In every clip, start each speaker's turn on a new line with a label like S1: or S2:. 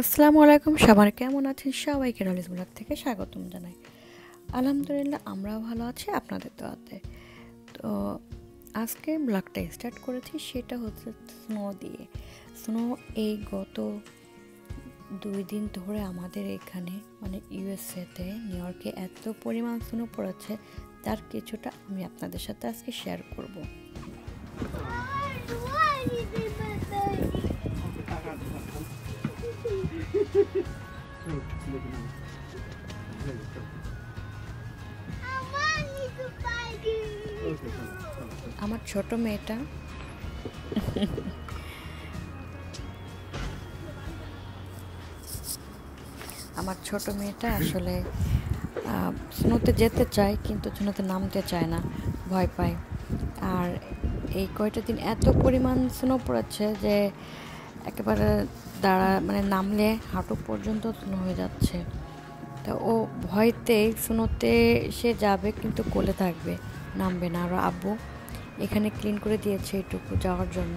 S1: আসসালামু আলাইকুম, সবাই কেমন আছেন? সবাইকে রলিস ব্লগ থেকে স্বাগতম জানাই। আলহামদুলিল্লাহ, আমরাও ভালো আছি আপনাদের দোয়াতে। তো আজকে ব্লগটা স্টার্ট করেছি, সেটা হচ্ছে স্নো দিয়ে। স্নো এই গত 2 দিন ধরে আমাদের এখানে মানে ইউএসএতে নিউ ইয়র্কে এত পরিমাণ স্নো পড়েছে, তার কিছুটা আমি আপনাদের সাথে আজকে শেয়ার করব। আমার ছোট মেয়েটা আসলে স্নোতে যেতে চায়, কিন্তু স্নোতে নামতে চায় না, ভয় পায়। আর এই কয়টা দিন এত পরিমাণ স্নো পড়েছে যে একেবারে মানে নামলে হাঁটু পর্যন্ত স্নো হয়ে যাচ্ছে। তো ও ভয়তে স্নোতে সে যাবে, কিন্তু কোলে থাকবে, নামবে না। আর আব্বু এখানে ক্লিন করে দিয়েছে এটুকু যাওয়ার জন্য।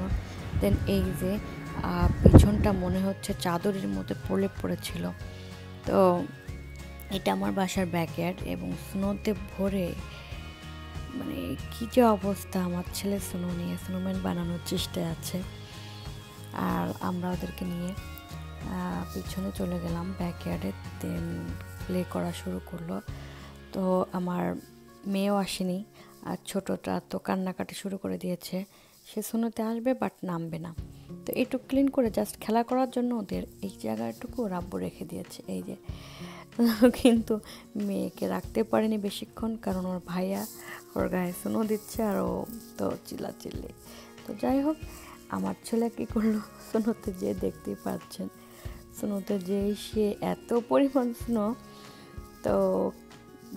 S1: দেন এই যে পিছনটা মনে হচ্ছে চাদরের মধ্যে পড়েছিল। তো এটা আমার বাসার ব্যাকয়ার্ড এবং স্নোতে ভরে মানে কী যে অবস্থা। আমার ছেলে স্নো নিয়ে স্নোম্যান বানানোর চেষ্টায় আছে, আর আমরা ওদেরকে নিয়ে পিছনে চলে গেলাম ব্যাকয়ার্ডে। দেন প্লে করা শুরু করলো। তো আমার মেয়েও আসেনি, আর ছোটোটা তো কান্নাকাটি শুরু করে দিয়েছে। সে স্নোতে আসবে বাট নামবে না। তো এইটুকু ক্লিন করে জাস্ট খেলা করার জন্য ওদের এই জায়গাটুকু রাব্বু রেখে দিয়েছে, এই যে। কিন্তু মেয়েকে রাখতে পারেনি বেশিক্ষণ, কারণ ওর ভাইয়া ওর গায়ে স্নো দিচ্ছে আর ও তো চিল্লাচিল্লি। তো যাই হোক, আমার ছেলে কী করলো, স্নোতে যেয়ে দেখতেই পাচ্ছেন, স্নোতে যেয়ে সে এত পরিমাণ স্নো, তো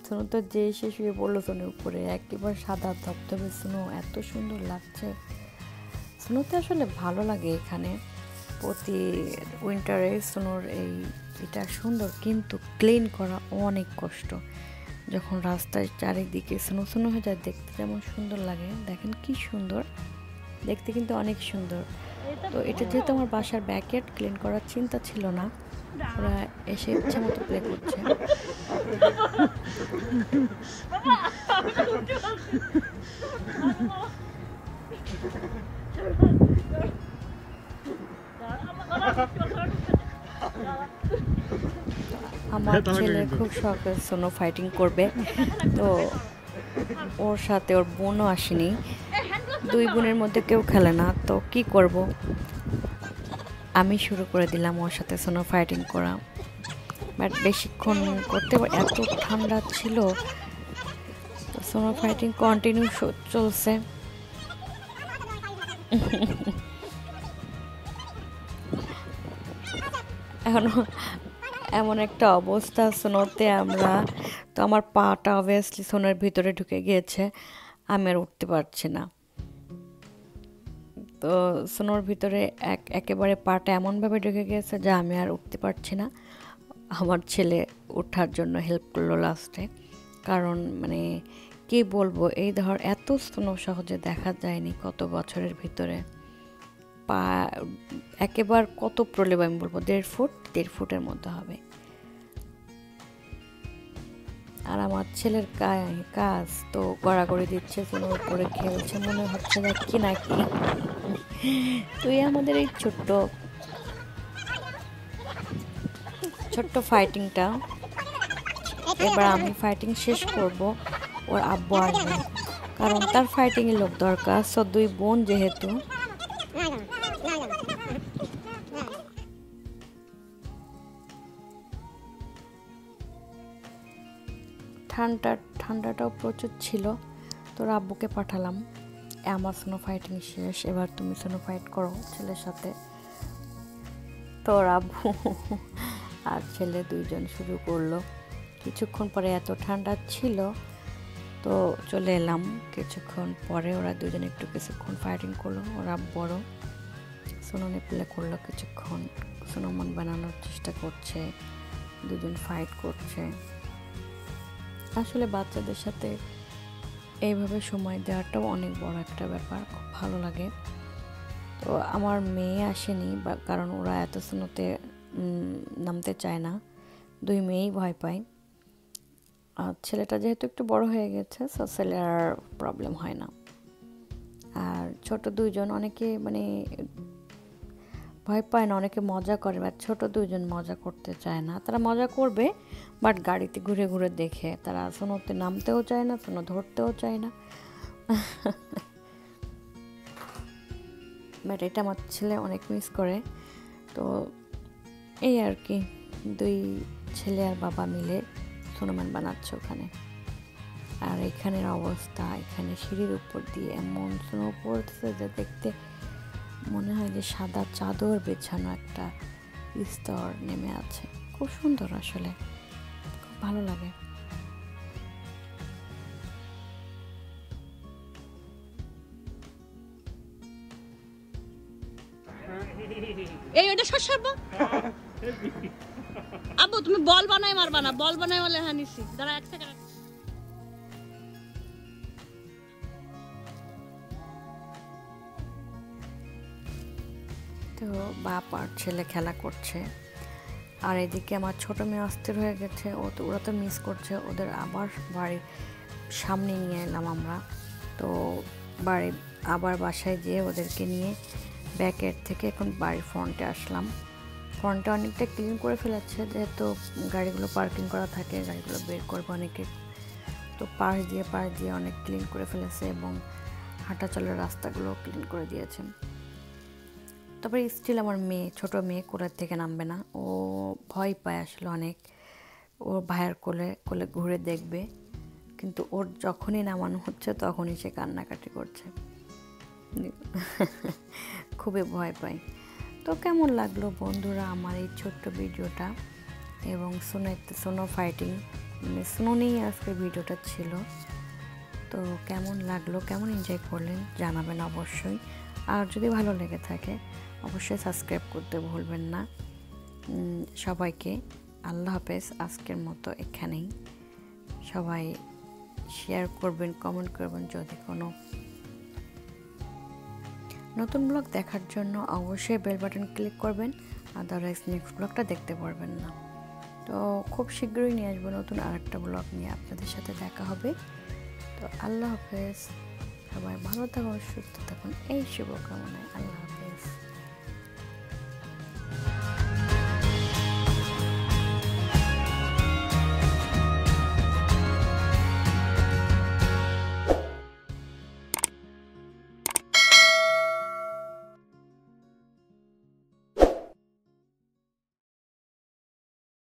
S1: স্নোতে যেয়ে সে শুয়ে পড়লো স্নোর উপরে। একেবারে সাদা ধবধবে স্নো, এত সুন্দর লাগছে। স্নোতে আসলে ভালো লাগে এখানে প্রতি উইন্টারে। স্নোর এটা সুন্দর, কিন্তু ক্লিন করা অনেক কষ্ট। যখন রাস্তায় চারিদিকে স্নো স্নো হয়ে যায়, দেখতে যেমন সুন্দর লাগে, দেখেন কি সুন্দর দেখতে, কিন্তু অনেক সুন্দর। তো এটা যেহেতু আমার বাসার ব্যাকয়ার্ড, ক্লিন করার চিন্তা ছিল না। ওরা এসে ইচ্ছে মতো প্লে করছে। আমার ছেলে খুব শখের স্নো ফাইটিং করবে, তো ওর সাথে ওর বোনও আসেনি। 2 বোনের মধ্যে কেউ খেলে না, তো কি করব, আমি শুরু করে দিলাম ওর সাথে স্নো ফাইটিং করা। বাট বেশিক্ষণ করতে এত ঠান্ডা ছিল, তো স্নো ফাইটিং কন্টিনিউ চলছে। এখনো এমন একটা অবস্থা স্নোতে আমরা, তো আমার পাটা অবভিয়াসলি স্নোর ভিতরে ঢুকে গিয়েছে, আমি আর উঠতে পারছি না। তো স্নোর ভিতরে একেবারে পাটা এমনভাবে ঢুকে গিয়েছে যে আমি আর উঠতে পারছি না। আমার ছেলে ওঠার জন্য হেল্প করলো লাস্টে, কারণ মানে কি বলবো, এই ধর এত স্নো সহজে দেখা যায়নি কত বছরের ভিতরে। পা একেবারে কত প্রলেপ, আমি বলবো 1.5 ফুটের মধ্যে হবে। আর আমার ছেলের কাজ তো গড়াগড়ি দিচ্ছে, স্নোর উপরে খেলছে, মনে হচ্ছে না কি নাকি। তো আমাদের এই ছোট্ট ফাইটিংটা, এবার আমি ফাইটিং শেষ করব, ওর আব্বু আসবে, কারণ তার ফাইটিংয়ের লোক দরকার। সো 2 বোন যেহেতু, ঠান্ডাটাও প্রচুর ছিল। তো আব্বুকে পাঠালাম, আমার স্নো ফাইটিং শেষ, এবার তুমি স্নো ফাইট করো ছেলের সাথে। তো আব্বু আর ছেলে 2জন শুরু করলো। কিছুক্ষণ পরে এত ঠান্ডা ছিল, তো চলে এলাম। কিছুক্ষণ পরে ওরা 2জন কিছুক্ষণ ফাইটিং করলো। ওরা বড় স্নো প্লে করলো, কিছুক্ষণ স্নোম্যান বানানোর চেষ্টা করছে, 2জন ফাইট করছে। আসলে বাচ্চাদের সাথে এইভাবে সময় দেওয়াটাও অনেক বড় একটা ব্যাপার, খুব ভালো লাগে। তো আমার মেয়ে আসেনি, কারণ ওরা এত স্নোতে নামতে চায় না, 2 মেয়েই ভয় পায়। আর ছেলেটা যেহেতু একটু বড় হয়ে গেছে, সো ছেলের আর প্রবলেম হয় না। আর ছোট 2জন অনেকে মানে ভয় পায় না, অনেকে মজা করে, বাট ছোট 2জন মজা করতে চায় না। তারা মজা করবে বাট গাড়িতে ঘুরে ঘুরে দেখে, তারা স্নোতে নামতেও চায় না, স্নো ধরতেও চায় না। বাট এটা আমার ছেলে অনেক মিস করে। তো এই আর কি, 2 ছেলে আর বাবা মিলে স্নোম্যান বানাচ্ছে ওখানে। আর এখানের অবস্থা, এখানে সিঁড়ির উপর দিয়ে এমন স্নো পড়তেছে যে দেখতে মনে হয় যে সাদা চাদর বেছানো একটা স্তর নেমে আছে। খুব সুন্দর, আসলে খুব ভালো লাগে।
S2: এই ওটা সরব আব্বু, তুমি বল বানাই মারবা না, বল বানাই মারলে হানিছি। দাঁড়া 1 সেকেন্ড।
S1: তো বাপ আর ছেলে খেলা করছে, আর এদিকে আমার ছোট মেয়ে অস্থির হয়ে গেছে। ওরা তো মিস করছে, ওদের আবার বাড়ির সামনে নিয়ে এলাম আমরা। তো আবার বাসায় যেয়ে ওদেরকে নিয়ে ব্যাকের থেকে এখন বাড়ির ফ্রন্টে আসলাম। ফ্রন্টে অনেকটা ক্লিন করে ফেলেছে, যেহেতু গাড়িগুলো পার্কিং করা থাকে, গাড়িগুলো বের করবে অনেকে। তো পাশ দিয়ে অনেক ক্লিন করে ফেলেছে এবং হাঁটা চলার রাস্তাগুলো ক্লিন করে দিয়েছে। তবে স্টিল আমার ছোট মেয়ে কোলের থেকে নামবে না, ও ভয় পায় আসলে অনেক। ও ভাইয়ের কোলে কোলে ঘুরে দেখবে, কিন্তু ওর যখনই নামানো হচ্ছে তখনই সে কান্নাকাটি করছে, খুবই ভয় পায়। তো কেমন লাগলো বন্ধুরা আমার এই ছোট্ট ভিডিওটা, এবং স্নো ফাইটিং মানে স্নো নিয়েই আজকে ভিডিওটা ছিল। তো কেমন লাগলো, কেমন এনজয় করলেন জানাবেন অবশ্যই। আর যদি ভালো লেগে থাকে অবশ্যই সাবস্ক্রাইব করতে ভুলবেন না। সবাইকে আল্লাহ হাফেজ। আজকের মতো এখানেই। সবাই শেয়ার করবেন, কমেন্ট করবেন। যদি কোনো নতুন ব্লগ দেখার জন্য অবশ্যই বেল বাটন ক্লিক করবেন, আদারওয়াইজ নেক্সট ব্লগটা দেখতে পারবেন না। তো খুব শীঘ্রই নিয়ে আসবো নতুন আরেকটা ব্লগ নিয়ে, আপনাদের সাথে দেখা হবে। তো আল্লাহ হাফেজ, সবাই ভালো থাকুন, সুস্থ থাকুন, এই শুভকামনায়। আল্লাহ হাফেজ।